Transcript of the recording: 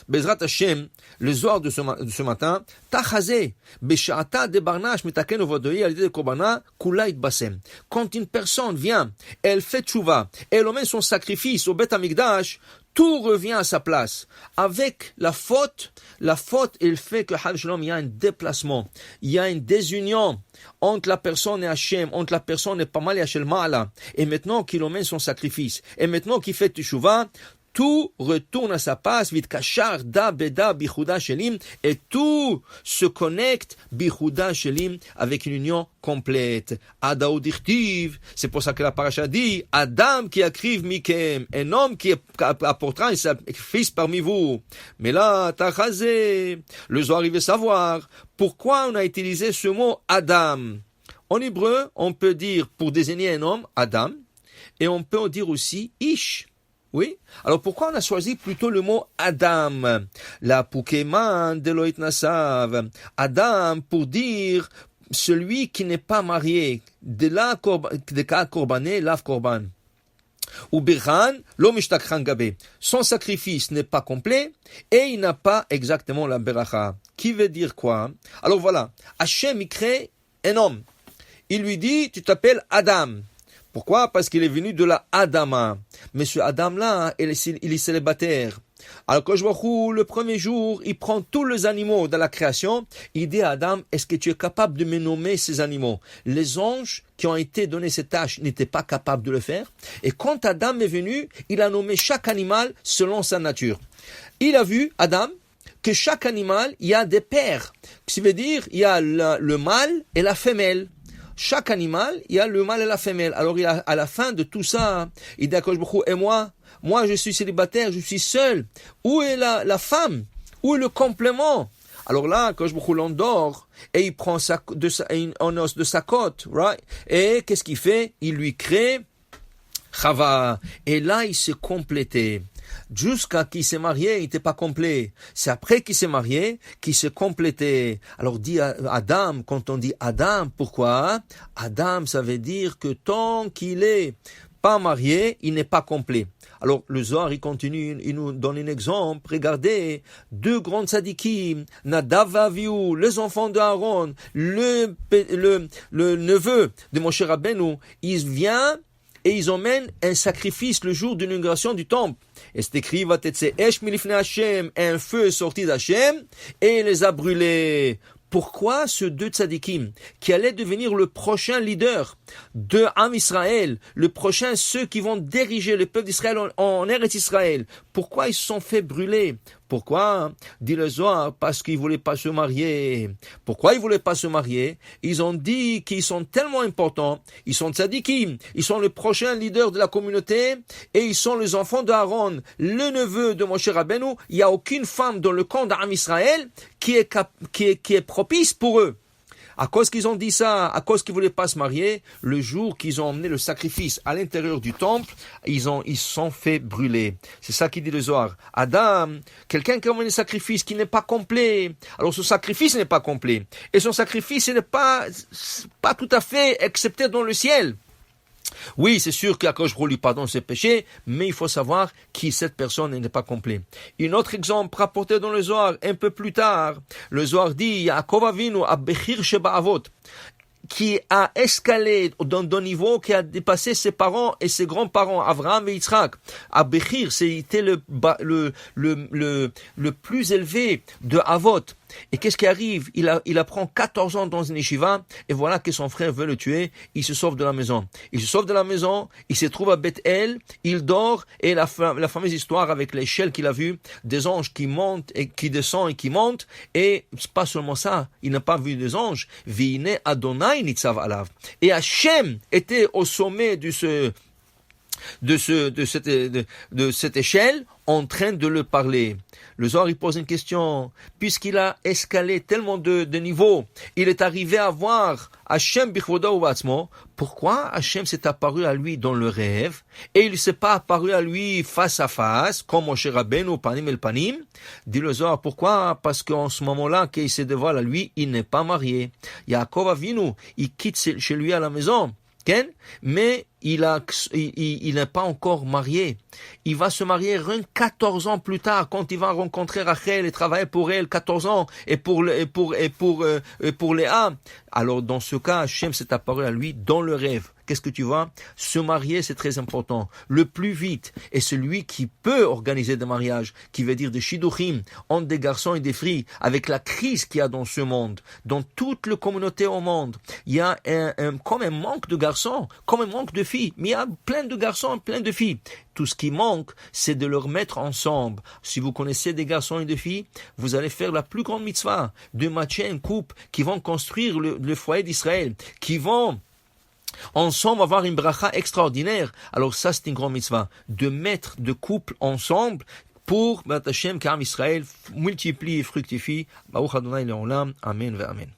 Bezrat Hashem, le Zohar de ce matin, Tachazé, Besha'ata de Barnash, Metaken Ovodoi, Alidé de Korbana, Kula Itbasem. Quand une personne vient, elle fait tchouva, elle emmène son sacrifice au Bet Amikdash, tout revient à sa place. Avec la faute, elle fait que il y a un déplacement, il y a une désunion entre la personne et Hachem, entre la personne et Pamal et Hachem Ma'ala. Et maintenant qu'il emmène son sacrifice, et maintenant qu'il fait teshuvah, tout retourne à sa place, vite kachar da beda bichuda shelim, et tout se connecte bichuda shelim avec une union complète. Adaoudirtiv, c'est pour ça que la paracha dit Adam qui akriv mikem, un homme qui apportera un sacrifice parmi vous. Mais là, tachazé, le Zohar veut savoir pourquoi on a utilisé ce mot Adam. En hébreu, on peut dire pour désigner un homme Adam, et on peut dire aussi Ish. Oui. Alors pourquoi on a choisi plutôt le mot Adam? La Poukeman de Loït Nasav. Adam pour dire celui qui n'est pas marié. De la korbané, lav korban. Ou birhan, lo mishtakhan gabe. Son sacrifice n'est pas complet et il n'a pas exactement la beracha. Qui veut dire quoi? Alors voilà. Hachem, il crée un homme. Il lui dit, tu t'appelles Adam. Pourquoi? Parce qu'il est venu de la Adama. Mais ce Adam-là, il est célibataire. Alors que je vois le premier jour, il prend tous les animaux de la création. Il dit à Adam, est-ce que tu es capable de me nommer ces animaux? Les anges qui ont été donnés cette tâche n'étaient pas capables de le faire. Et quand Adam est venu, il a nommé chaque animal selon sa nature. Il a vu, Adam, que chaque animal, il y a des pères. Ce qui veut dire, il y a le mâle et la femelle. Chaque animal, il y a le mâle et la femelle. Alors, à la fin de tout ça, il dit à Akadosh Baruch Hu, et moi, je suis célibataire, je suis seul. Où est la femme? Où est le complément? Alors là, Akadosh Baruch Hu l'endort, et il prend un os de sa côte, right? Et qu'est-ce qu'il fait? Il lui crée Chava. Et là, il s'est complété. Jusqu'à qu'il s'est marié, il n'était pas complet. C'est après qu'il s'est marié qu'il s'est complété. Alors dit Adam, quand on dit Adam, pourquoi? Adam, ça veut dire que tant qu'il est pas marié, il n'est pas complet. Alors le Zohar, il continue, il nous donne un exemple. Regardez, deux grands tzadikim, Nadav et Avihu, les enfants d'Aaron, le neveu de Moshe Rabbeinu, il vient et ils emmènent un sacrifice le jour de l'inauguration du temple. Et c'est écrit, un feu est sorti d'Hachem et il les a brûlés. Pourquoi ce deux tzadikim, qui allaient devenir le prochain leader de Am Israël, le prochain ceux qui vont diriger le peuple d'Israël en Eretz Israël, pourquoi ils se sont fait brûler? Pourquoi? Dit le Zohar, parce qu'ils voulaient pas se marier. Pourquoi ils voulaient pas se marier? Ils ont dit qu'ils sont tellement importants, ils sont tzadikim, ils sont le prochain leader de la communauté, et ils sont les enfants d'Aaron, le neveu de Moshe Rabbeinu. Il n'y a aucune femme dans le camp d'Am Israël qui est propice pour eux. À cause qu'ils ont dit ça, à cause qu'ils voulaient pas se marier, le jour qu'ils ont emmené le sacrifice à l'intérieur du temple, ils se sont fait brûler. C'est ça qui dit le Zohar. Adam, quelqu'un qui a emmené le sacrifice qui n'est pas complet. Alors ce sacrifice n'est pas complet. Et son sacrifice n'est pas tout à fait accepté dans le ciel. Oui, c'est sûr qu'Akadosh Baruch Hu lui pardonne ses péchés, mais il faut savoir qui cette personne n'est pas complet. Un autre exemple rapporté dans le Zohar, un peu plus tard, le Zohar dit, Yaakov Avinu a Bechir Sheba Avot, qui a escalé dans un niveau qui a dépassé ses parents et ses grands-parents, Avraham et Yitzhak. À Bechir, c'était le plus élevé de Avot. Et qu'est-ce qui arrive? Il apprend 14 ans dans une yeshiva, et voilà que son frère veut le tuer, il se sauve de la maison. Il se sauve de la maison, il se trouve à Beth-El, il dort, et la fameuse histoire avec l'échelle qu'il a vue, des anges qui montent et qui descendent et qui montent, et pas seulement ça, il n'a pas vu des anges, V'ine Adonai nitzav alav. Et Hachem était au sommet de cette échelle, en train de le parler. Le Zohar, il pose une question. Puisqu'il a escalé tellement de niveaux, il est arrivé à voir Hachem bichvoda ubatzmo. Pourquoi Hachem s'est apparu à lui dans le rêve et il ne s'est pas apparu à lui face à face, comme Moshe Rabbeinu, panim el panim? Dit le Zohar, pourquoi? Parce qu'en ce moment-là, qu'il se dévoile à lui, il n'est pas marié. Yaakov Avinu, il quitte chez lui à la maison. mais il n'est pas encore marié. Il va se marier 14 ans plus tard, quand il va rencontrer Rachel et travailler pour elle 14 ans, et pour Léa. Alors dans ce cas, Hachem s'est apparu à lui dans le rêve. Qu'est-ce que tu vois? Se marier, c'est très important. Le plus vite. Et celui qui peut organiser des mariages, qui veut dire des shidduchim, entre des garçons et des filles, avec la crise qu'il y a dans ce monde, dans toute la communauté au monde, il y a comme un manque de garçons, comme un manque de filles. Mais il y a plein de garçons, plein de filles. Tout ce qui manque, c'est de leur mettre ensemble. Si vous connaissez des garçons et des filles, vous allez faire la plus grande mitzvah de matcher un couple qui vont construire le foyer d'Israël, qui vont ensemble avoir une bracha extraordinaire. Alors ça, c'est une grande mitzvah, de mettre de couples ensemble pour Bat Hashem, car Israël multiplie et fructifie. Baruch Adonai Le'olam. Amen ve Amen.